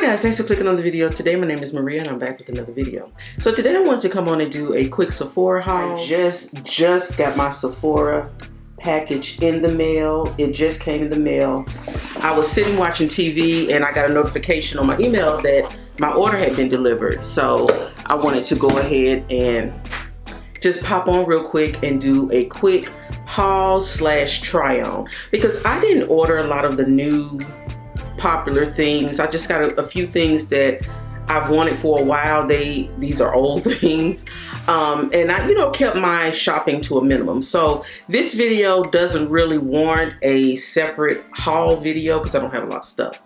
guys, thanks for clicking on the video. Today my name is Maria and I'm back with another video. So today I wanted to come on and do a quick Sephora haul. I just got my Sephora package in the mail. It just came in the mail. I was sitting watching TV and I got a notification on my email that my order had been delivered. So I wanted to go ahead and just pop on real quick and do a quick haul slash try on, because I didn't order a lot of the new popular things. I just got a few things that I've wanted for a while. These are old things, and I kept my shopping to a minimum. So this video doesn't really warrant a separate haul video because I don't have a lot of stuff,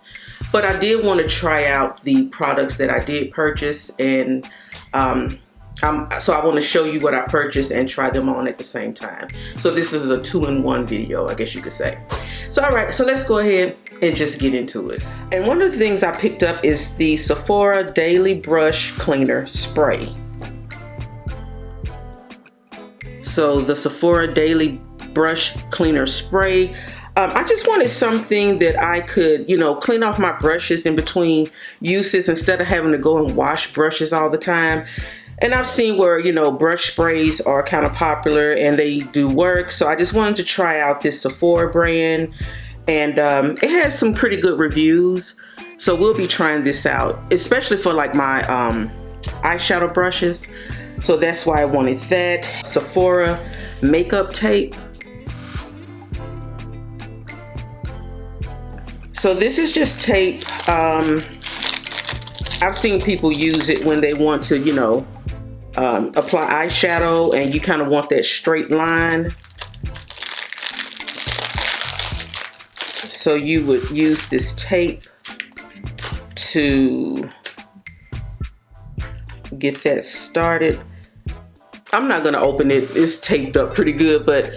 but I did want to try out the products that I did purchase, and so I want to show you what I purchased and try them on at the same time. So this is a 2-in-1 video, I guess you could say. So alright, so let's go ahead and just get into it. And one of the things I picked up is the Sephora Daily Brush Cleaner Spray. So the Sephora Daily Brush Cleaner Spray. I just wanted something that I could, clean off my brushes in between uses instead of having to go and wash brushes all the time. And I've seen where, brush sprays are kind of popular and they do work. So I just wanted to try out this Sephora brand, and it has some pretty good reviews. So we'll be trying this out, especially for like my eyeshadow brushes. So that's why I wanted that. Sephora makeup tape. So this is just tape. I've seen people use it when they want to, apply eyeshadow and you kind of want that straight line. So you would use this tape to get that started. I'm not gonna open it, it's taped up pretty good, but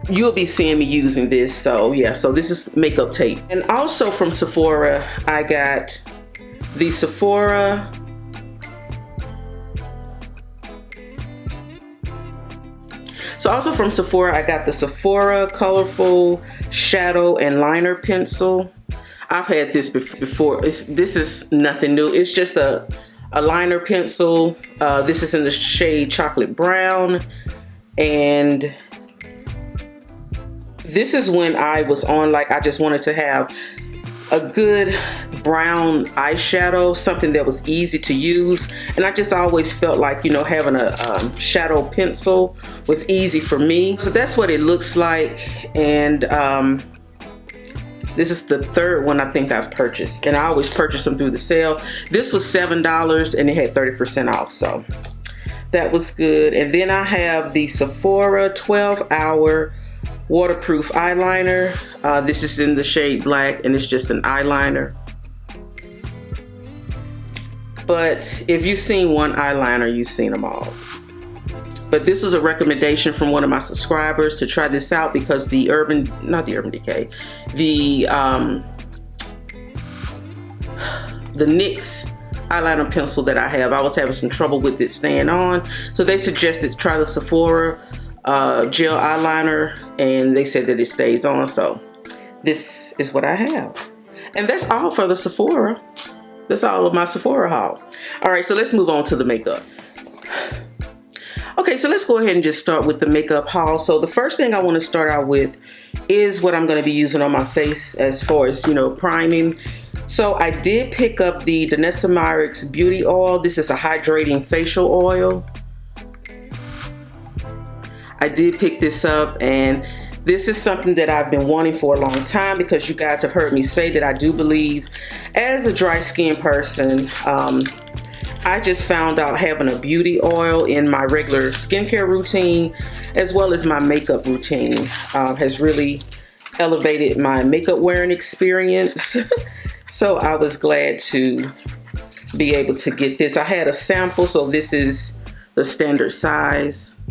you'll be seeing me using this. So yeah, so this is makeup tape. And also from Sephora, I got the Sephora I got the Sephora Colorful Shadow and Liner Pencil. I've had this before. This is nothing new. It's just a liner pencil. This is in the shade Chocolate Brown. And this is when I was on, I just wanted to have a good brown eyeshadow, something that was easy to use. And I just always felt like, having a shadow pencil was easy for me. So that's what it looks like. And this is the third one I think I've purchased. And I always purchase them through the sale. This was $7 and it had 30% off. So that was good. And then I have the Sephora 12-Hour Waterproof Eyeliner. This is in the shade Black and it's just an eyeliner. But if you've seen one eyeliner, you've seen them all. But this was a recommendation from one of my subscribers to try this out because the NYX eyeliner pencil that I have, I was having some trouble with it staying on. So they suggested try the Sephora gel eyeliner, and they said that it stays on. So this is what I have, and that's all for the Sephora. That's all of my Sephora haul. All right, so let's move on to the makeup. Okay, so let's go ahead and just start with the makeup haul. So the first thing I want to start out with is what I'm going to be using on my face as far as priming. So I did pick up the Danessa Myricks Beauty Oil. This is a hydrating facial oil. I did pick this up, and this is something that I've been wanting for a long time because you guys have heard me say that I do believe as a dry skin person, I just found out having a beauty oil in my regular skincare routine as well as my makeup routine has really elevated my makeup wearing experience. So I was glad to be able to get this. I had a sample, so this is the standard size.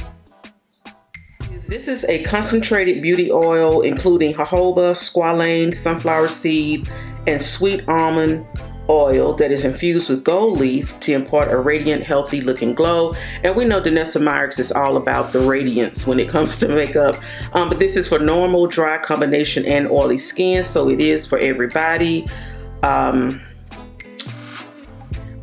This is a concentrated beauty oil including jojoba, squalane, sunflower seed, and sweet almond oil that is infused with gold leaf to impart a radiant, healthy looking glow. And we know Danessa Myricks is all about the radiance when it comes to makeup. But this is for normal, dry, combination, and oily skin, so it is for everybody.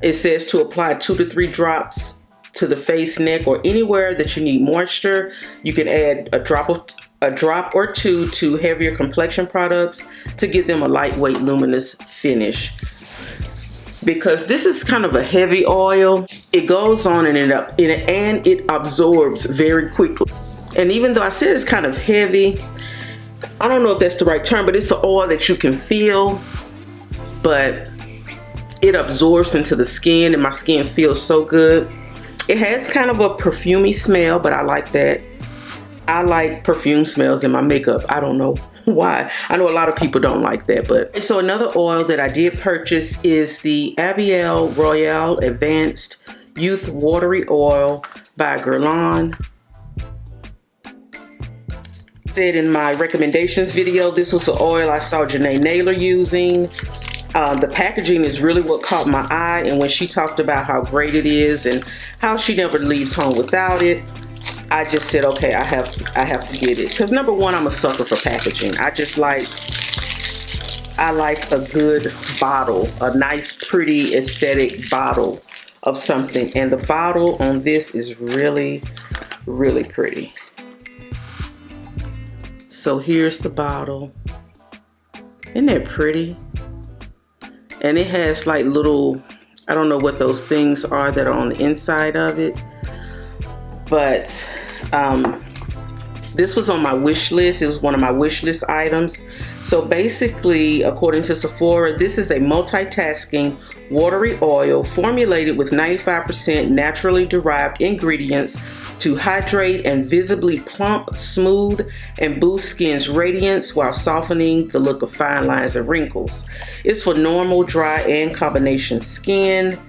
It says to apply 2 to 3 drops to the face, neck, or anywhere that you need moisture. You can add a drop or two to heavier complexion products to give them a lightweight, luminous finish. Because this is kind of a heavy oil, it goes on and it absorbs very quickly. And even though I said it's kind of heavy, I don't know if that's the right term, but it's an oil that you can feel, but it absorbs into the skin, and my skin feels so good. It has kind of a perfumey smell, but I like that. I like perfume smells in my makeup. I don't know why. I know a lot of people don't like that, but. So another oil that I did purchase is the Abiel Royale Advanced Youth Watery Oil by Guerlain. Said in my recommendations video, this was the oil I saw Janae Naylor using. The packaging is really what caught my eye, and when she talked about how great it is and how she never leaves home without it, I just said, okay, I have to get it. Because number one, I'm a sucker for packaging. I like a good bottle, a nice, pretty, aesthetic bottle of something. And the bottle on this is really, really pretty. So here's the bottle. Isn't that pretty? And it has like little, I don't know what those things are that are on the inside of it. But this was on my wish list. It was one of my wish list items. So basically, according to Sephora, this is a multitasking watery oil formulated with 95% naturally derived ingredients to hydrate and visibly plump, smooth, and boost skin's radiance while softening the look of fine lines and wrinkles. It's for normal, dry, and combination skin.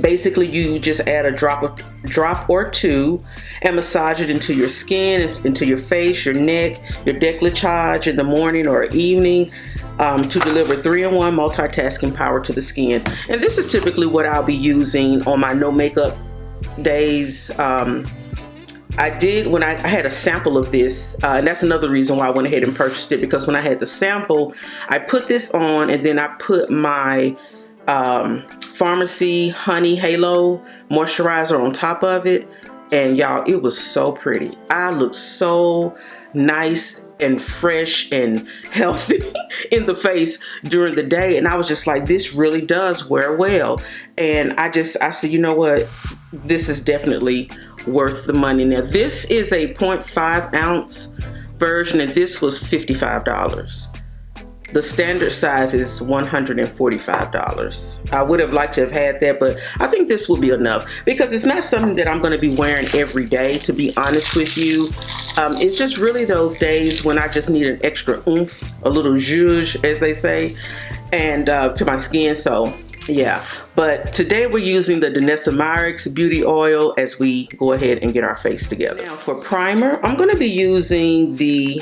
Basically, you just add a drop or two and massage it into your skin, into your face, your neck, your décolletage in the morning or evening to deliver 3-in-1 multitasking power to the skin. And this is typically what I'll be using on my no makeup days. I did when I had a sample of this, and that's another reason why I went ahead and purchased it, because when I had the sample, I put this on and then I put my Pharmacy Honey Halo moisturizer on top of it, and y'all, it was so pretty. I looked so nice and fresh and healthy in the face during the day, and I was just like, this really does wear well. And I said, you know what, this is definitely worth the money. Now this is a 0.5 ounce version, and this was $55. The standard size is $145. I would have liked to have had that, but I think this will be enough because it's not something that I'm going to be wearing every day, to be honest with you. It's just really those days when I just need an extra oomph, a little zhuzh, as they say, and to my skin. So yeah, but today we're using the Danessa Myricks Beauty Oil as we go ahead and get our face together. Now for primer, I'm going to be using the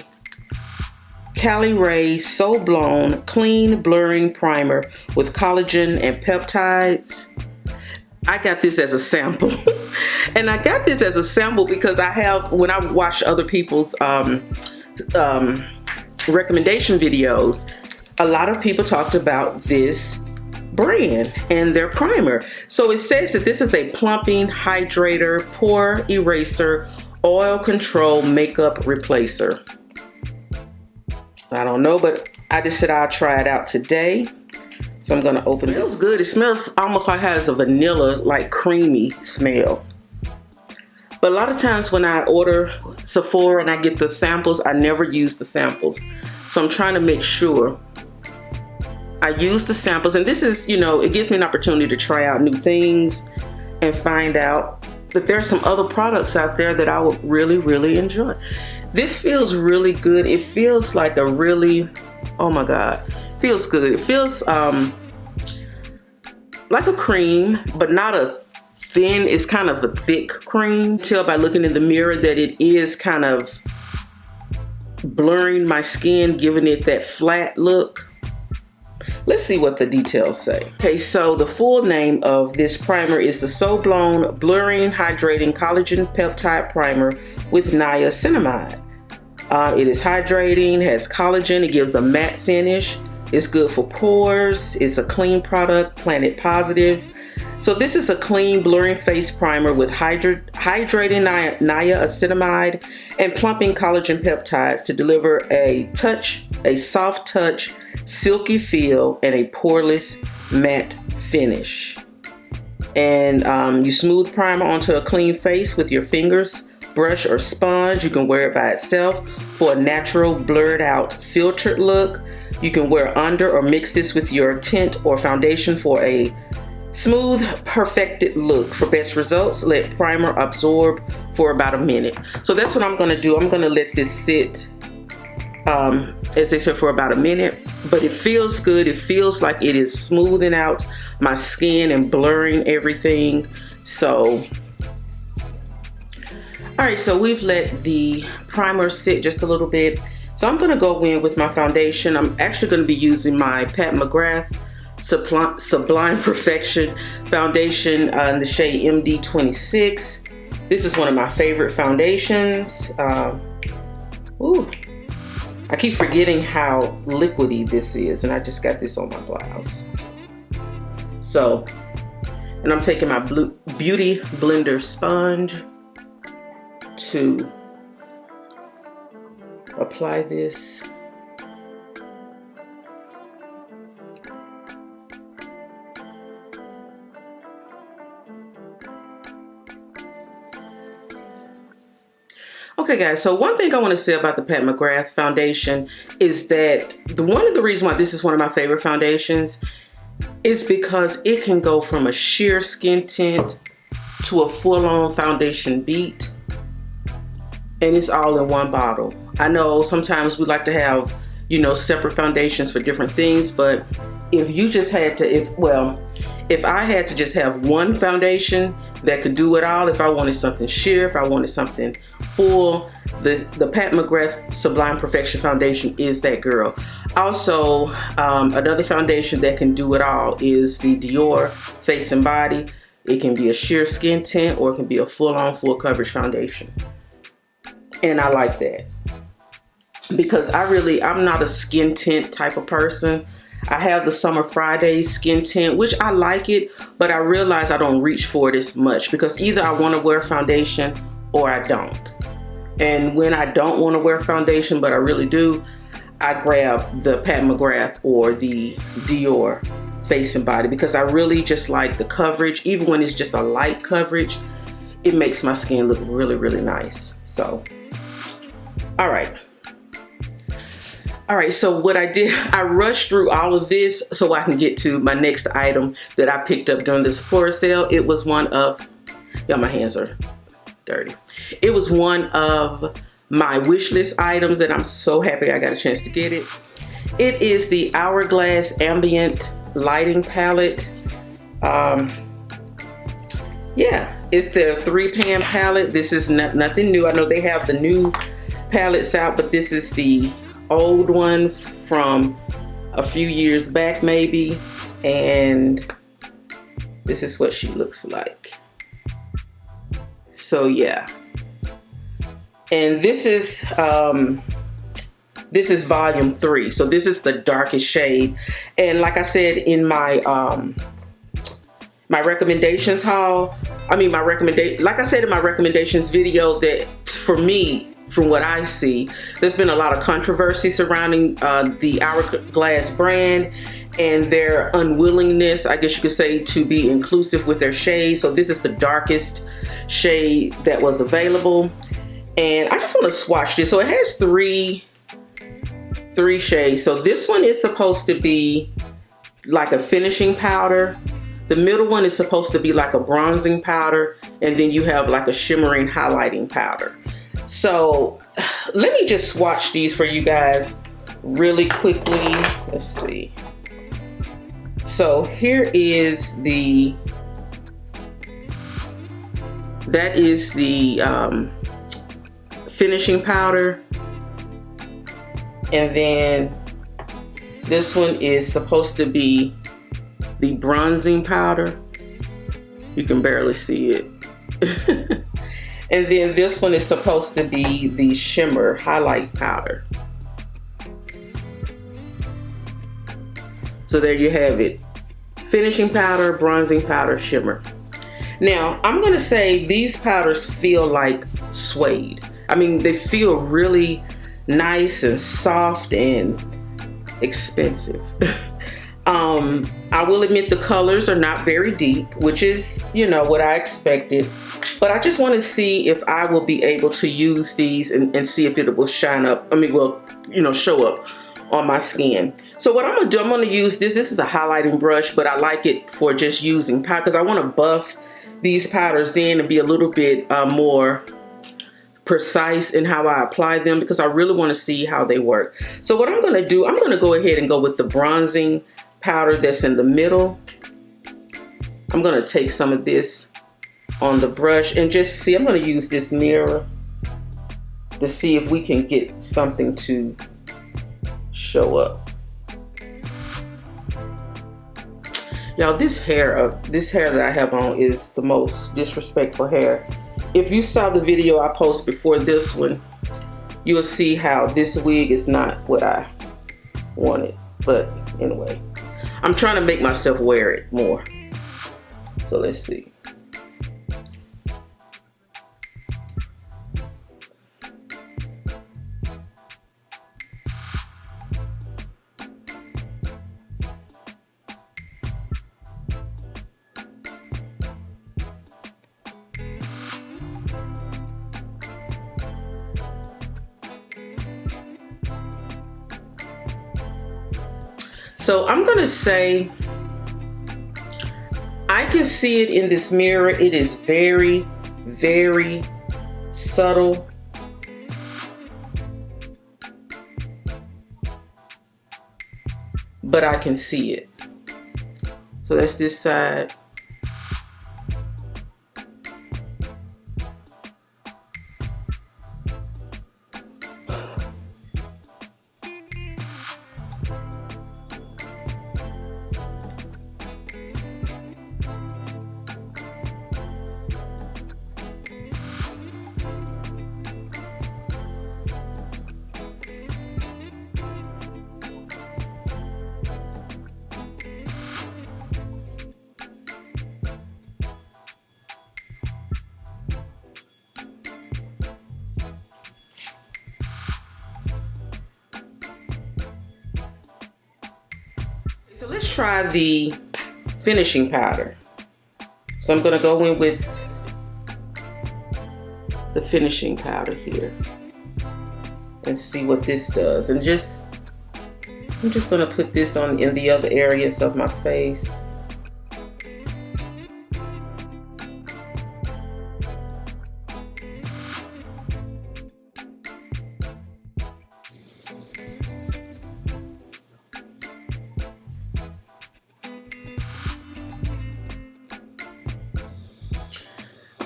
Cali Ray So Blown Clean Blurring Primer with collagen and peptides. I got this as a sample. And I got this as a sample because when I watch other people's recommendation videos, a lot of people talked about this brand and their primer. So it says that this is a plumping, hydrator, pore eraser, oil control makeup replacer. I don't know, but I just said I'll try it out today. So I'm gonna open it. It smells good. It smells almost like it has a vanilla, like creamy smell. But a lot of times when I order Sephora and I get the samples, I never use the samples. So I'm trying to make sure I use the samples. And this is, you know, it gives me an opportunity to try out new things and find out that there's some other products out there that I would really, really enjoy. This feels really good. It feels like a really, oh my God, feels good. It feels like a cream, but not a thin, it's kind of a thick cream. Tell by looking in the mirror that it is kind of blurring my skin, giving it that flat look. Let's see what the details say. Okay, so the full name of this primer is the So Blown Blurring Hydrating Collagen Peptide Primer with niacinamide. It is hydrating, has collagen, it gives a matte finish, It's good for pores. It's a clean product, Planet Positive. So this is a clean blurring face primer with hydrating niacinamide and plumping collagen peptides to deliver a soft touch, silky feel, and a poreless matte finish. And you smooth primer onto a clean face with your fingers, brush, or sponge. You can wear it by itself for a natural, blurred out, filtered look. You can wear under or mix this with your tint or foundation for a smooth, perfected look. For best results, let primer absorb for about a minute. So that's what I'm going to do. I'm going to let this sit, as they said, for about a minute. But it feels good. It feels like it is smoothing out my skin and blurring everything. So, all right, so we've let the primer sit just a little bit. So I'm going to go in with my foundation. I'm actually going to be using my Pat McGrath Sublime Perfection foundation in the shade MD26. This is one of my favorite foundations. Ooh, I keep forgetting how liquidy this is, and I just got this on my blouse. So, and I'm taking my Beauty Blender sponge to apply this. Okay guys, so one thing I want to say about the Pat McGrath foundation is that one of the reasons why this is one of my favorite foundations is because it can go from a sheer skin tint to a full-on foundation beat, and it's all in one bottle. I know sometimes we like to have, you know, separate foundations for different things, but if you just had to, if I had to just have one foundation that could do it all, if I wanted something sheer, if I wanted something full, the Pat McGrath Sublime Perfection foundation is that girl. Also, another foundation that can do it all is the Dior Face and Body. It can be a sheer skin tint or it can be a full-on full coverage foundation. And I like that because I'm not a skin tint type of person. I have the Summer Fridays skin tint, which I like it, but I realize I don't reach for it as much because either I want to wear foundation or I don't. And when I don't want to wear foundation, but I really do, I grab the Pat McGrath or the Dior Face and Body because I really just like the coverage. Even when it's just a light coverage, it makes my skin look really, really nice. So, all right. All right, so what I did, I rushed through all of this so I can get to my next item that I picked up during the Sephora sale. It was one of, yeah, my hands are dirty. It was one of my wish list items that I'm so happy I got a chance to get it. It is the Hourglass Ambient Lighting Palette. Yeah, it's the 3-pan palette. This is nothing new. I know they have the new palettes out, but this is the old one from a few years back maybe, and this is what she looks like. So yeah, and this is volume 3, so this is the darkest shade. And like I said in my my recommendations haul, like I said in my recommendations video, that for me, from what I see, there's been a lot of controversy surrounding the Hourglass brand and their unwillingness, I guess you could say, to be inclusive with their shades. So this is the darkest shade that was available. And I just want to swatch this. So it has three shades. So this one is supposed to be like a finishing powder. The middle one is supposed to be like a bronzing powder. And then you have like a shimmering highlighting powder. So let me just swatch these for you guys really quickly. Let's see. So here is that is the finishing powder. And then this one is supposed to be the bronzing powder. You can barely see it. And then this one is supposed to be the shimmer highlight powder. So there you have it. Finishing powder, bronzing powder, shimmer. Now, I'm going to say these powders feel like suede. I mean, they feel really nice and soft and expensive. I will admit the colors are not very deep, which is, you know, what I expected. But I just want to see if I will be able to use these and see if it will shine up. I mean, will, you know, show up on my skin. So what I'm going to do, I'm going to use this. This is a highlighting brush, but I like it for just using powder because I want to buff these powders in and be a little bit more precise in how I apply them because I really want to see how they work. So what I'm going to do, I'm going to go ahead and go with the bronzing powder that's in the middle. I'm going to take some of this on the brush and just see. I'm going to use this mirror to see if we can get something to show up. Y'all, this hair that I have on is the most disrespectful hair. If you saw the video I posted before this one, you will see how this wig is not what I wanted. But anyway, I'm trying to make myself wear it more. So let's see. So I'm going to say, I can see it in this mirror. It is very, very subtle. But I can see it. So that's this side. So let's try the finishing powder. So I'm gonna go in with the finishing powder here and see what this does. And I'm just gonna put this on in the other areas of my face.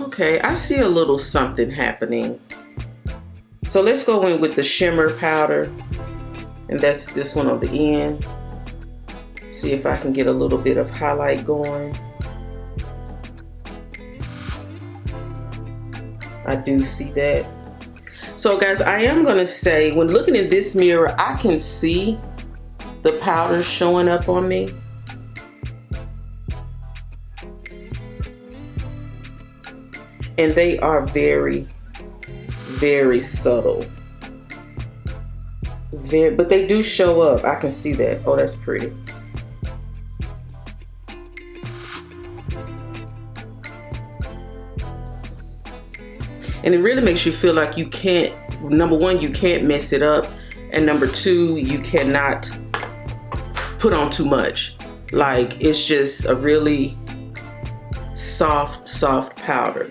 Okay, I see a little something happening. So let's go in with the shimmer powder, and that's this one on the end. See if I can get a little bit of highlight going. I do see that. So guys, I am gonna say, when looking in this mirror, I can see the powder showing up on me. And they are very, very subtle. But they do show up. I can see that. Oh, that's pretty. And it really makes you feel like you can't, number one, you can't mess it up. And number two, you cannot put on too much. Like, it's just a really soft powder.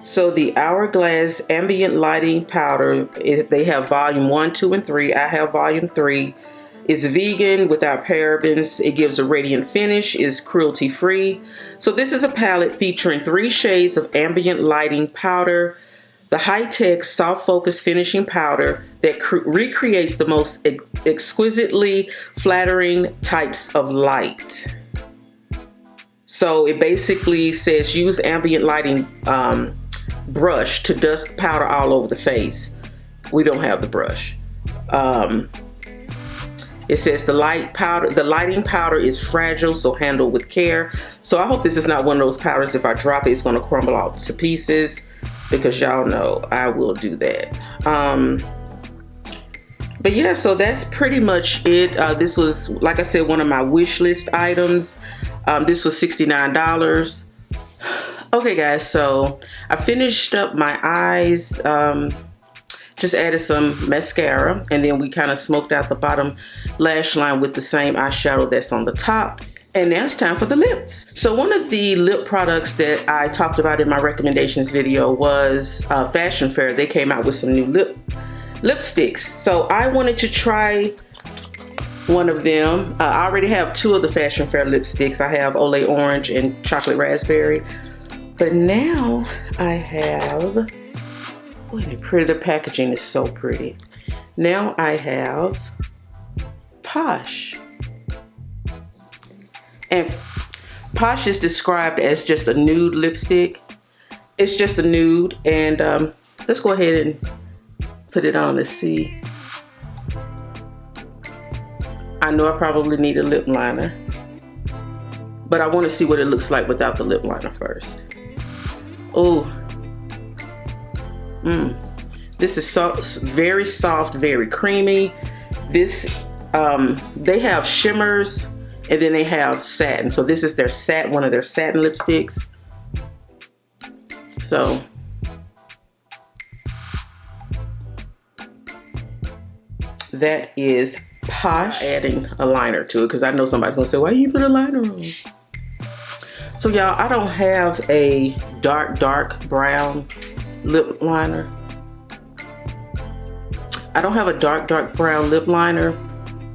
So the Hourglass Ambient Lighting Powder, they have volume 1, 2, and 3. I have volume 3. It's vegan, without parabens. It gives a radiant finish, is cruelty free. So this is a palette featuring 3 shades of ambient lighting powder, the high-tech soft focus finishing powder that recreates the most exquisitely flattering types of light. So it basically says use ambient lighting brush to dust powder all over the face. We don't have the brush. It says the lighting powder is fragile, so handle with care. So I hope this is not one of those powders, if I drop it, it's gonna crumble off to pieces, because y'all know I will do that. But yeah, so that's pretty much it. This was, like I said, one of my wish list items. This was $69. Okay guys, so I finished up my eyes. Just added some mascara, and then we kind of smoked out the bottom lash line with the same eyeshadow that's on the top. And now it's time for the lips. So one of the lip products that I talked about in my recommendations video was Fashion Fair. They came out with some new lipsticks. So I wanted to try one of them. I already have two of the Fashion Fair lipsticks. I have Olay Orange and Chocolate Raspberry. But now I have, oh, isn't it pretty? The packaging is so pretty. Now I have Posh. And Posh is described as just a nude lipstick. It's just a nude, and let's go ahead and put it on and see. I know I probably need a lip liner, but I want to see what it looks like without the lip liner first. Oh, this is very soft, very creamy. This, they have shimmers, and then they have satin. So this is their one of their satin lipsticks. So that is Posh. Adding a liner to it, because I know somebody's gonna say, why you put a liner on? So y'all, I don't have a dark brown lip liner. I don't have a dark brown lip liner,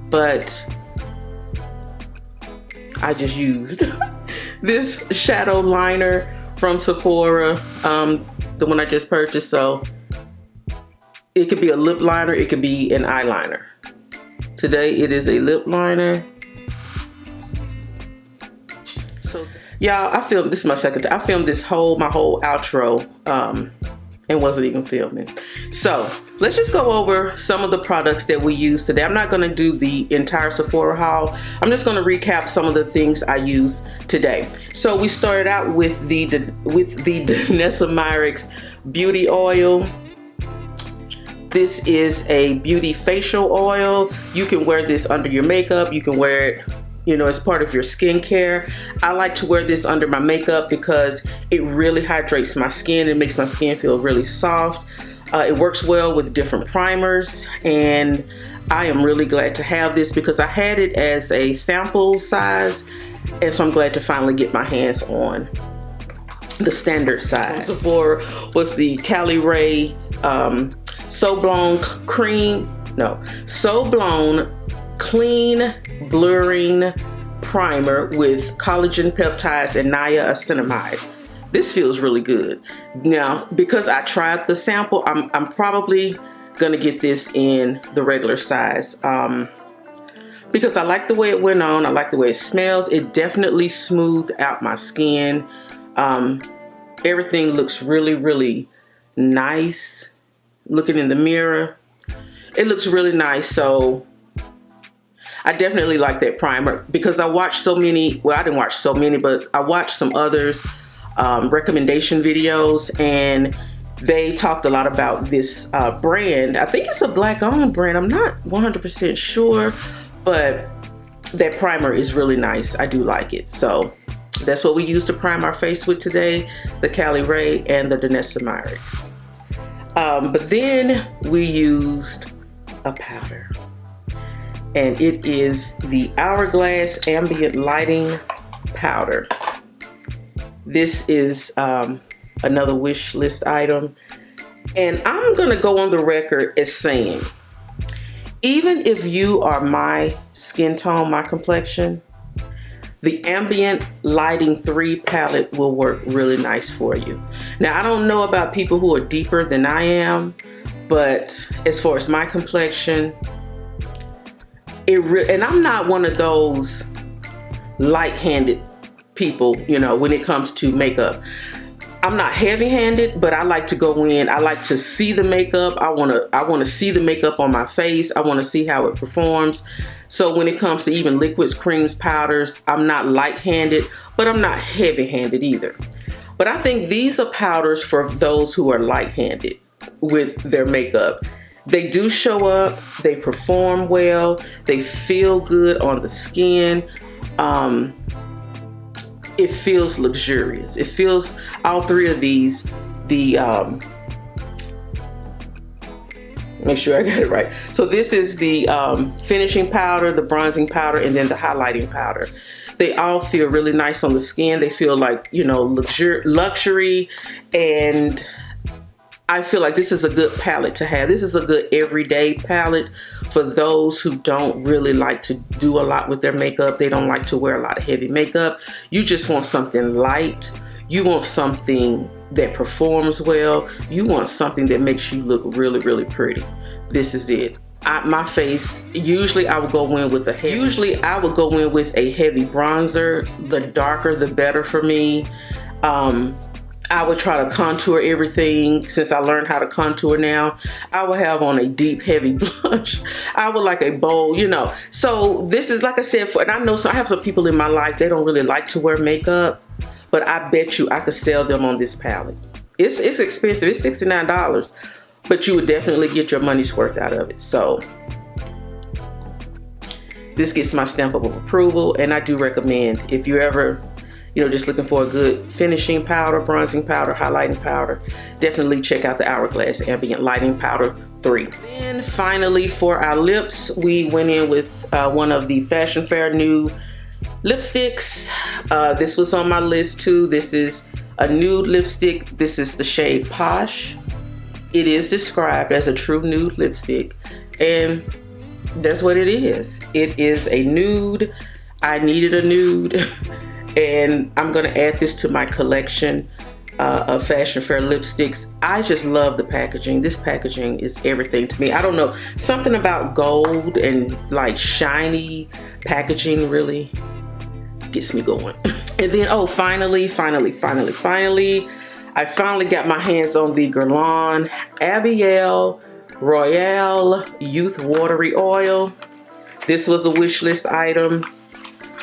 but I just used this shadow liner from Sephora, the one I just purchased. So it could be a lip liner, it could be an eyeliner. Today it is a lip liner. So y'all, I filmed, this is my second time. I filmed my whole outro and wasn't even filming. So let's just go over some of the products that we use today. I'm not gonna do the entire Sephora haul. I'm just gonna recap some of the things I used today. So we started out with the Danessa Myricks Beauty Oil. This is a beauty facial oil. You can wear this under your makeup. You can wear it, you know, as part of your skincare. I like to wear this under my makeup because it really hydrates my skin. It makes my skin feel really soft. It works well with different primers, and I am really glad to have this because I had it as a sample size, and so I'm glad to finally get my hands on the standard size. Sephora was the Cali Ray So Blown Clean Blurring Primer with collagen peptides and niacinamide. This feels really good. Now, because I tried the sample, I'm probably gonna get this in the regular size because I like the way it went on. I like the way it smells. It definitely smoothed out my skin. Everything looks really nice. Looking in the mirror, it looks really nice. So I definitely like that primer because I watched so many, well, I didn't watch so many, but I watched some others recommendation videos, and they talked a lot about this brand. I think it's a black owned brand. I'm not 100% sure, but that primer is really nice. I do like it. So that's what we used to prime our face with today, the Cali Ray and the Danessa Myricks. But then we used a powder, and it is the Hourglass Ambient Lighting Powder. This is another wish list item, and I'm gonna go on the record as saying, even if you are my skin tone, my complexion, the Ambient Lighting 3 palette will work really nice for you. Now, I don't know about people who are deeper than I am, but as far as my complexion, and I'm not one of those light-handed people, you know, when it comes to makeup. I'm not heavy-handed, but I like to go in. I like to see the makeup. I want to see the makeup on my face. I want to see how it performs. So when it comes to even liquids, creams, powders, I'm not light-handed, but I'm not heavy-handed either. But I think these are powders for those who are light-handed with their makeup. They do show up, they perform well, they feel good on the skin. It feels luxurious. It feels, all three of these, make sure I got it right. So this is the finishing powder, the bronzing powder, and then the highlighting powder. They all feel really nice on the skin. They feel like, you know, luxury, and I feel like this is a good palette to have. This is a good everyday palette for those who don't really like to do a lot with their makeup. They don't like to wear a lot of heavy makeup. You just want something light. You want something that performs well. You want something that makes you look really, really pretty. This is it. My face, usually I would go in with a heavy bronzer. The darker, the better for me. I would try to contour everything. Since I learned how to contour now, I would have on a deep, heavy blush. I would like a bold, you know. So this is, like I said, and I know, so I have some people in my life, they don't really like to wear makeup, but I bet you I could sell them on this palette. It's expensive, it's $69, but you would definitely get your money's worth out of it. So this gets my stamp of approval, and I do recommend, if you're ever, you know, just looking for a good finishing powder, bronzing powder, highlighting powder, definitely check out the Hourglass Ambient Lighting Powder 3. Then finally, for our lips, we went in with one of the Fashion Fair new lipsticks. This was on my list too. This is a nude lipstick. This is the shade Posh. It is described as a true nude lipstick, and that's what it is. It is a nude. I needed a nude. And I'm gonna add this to my collection of Fashion Fair lipsticks. I just love the packaging. This packaging is everything to me. I don't know, something about gold and like shiny packaging really gets me going. And then, oh, finally, I finally got my hands on the Guerlain Abiel Royale Youth Watery Oil. This was a wish list item.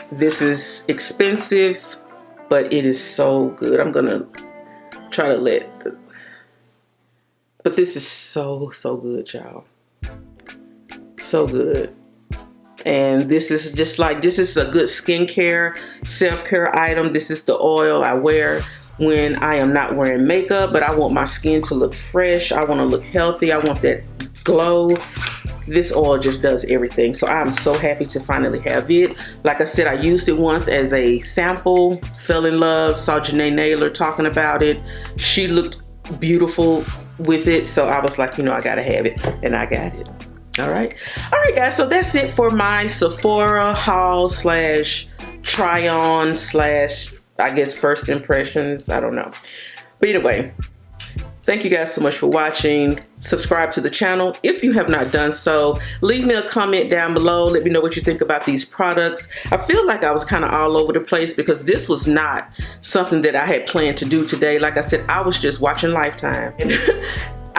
This is expensive, but it is so good. I'm gonna try to but this is so good, y'all. So good. And this is just like, this is a good skincare, self-care item. This is the oil I wear when I am not wearing makeup, but I want my skin to look fresh. I want to look healthy. I want that glow. This oil just does everything. So I'm so happy to finally have it. Like I said, I used it once as a sample, fell in love, saw Janae Naylor talking about it. She looked beautiful with it. So I was like, you know, I gotta have it, and I got it. All right guys, so that's it for my Sephora haul slash try on slash, I guess, first impressions. I don't know. But anyway, thank you guys so much for watching. Subscribe to the channel if you have not done so. Leave me a comment down below. Let me know what you think about these products. I feel like I was kind of all over the place because this was not something that I had planned to do today. Like I said, I was just watching Lifetime.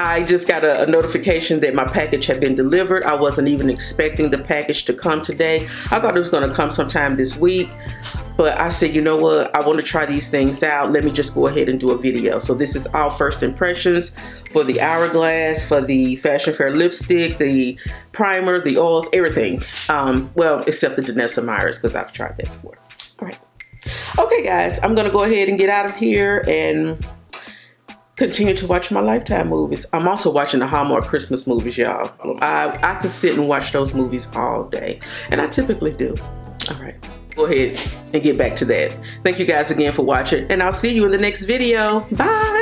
I just got a notification that my package had been delivered. I wasn't even expecting the package to come today. I thought it was gonna come sometime this week. But I said, you know what? I want to try these things out. Let me just go ahead and do a video. So this is all first impressions for the Hourglass, for the Fashion Fair lipstick, the primer, the oils, everything. Well, except the Danessa Myers, because I've tried that before. All right. Okay, guys, I'm going to go ahead and get out of here and continue to watch my Lifetime movies. I'm also watching the Hallmark Christmas movies, y'all. I could sit and watch those movies all day, and I typically do. All right. Go ahead and get back to that. Thank you guys again for watching, and I'll see you in the next video. Bye.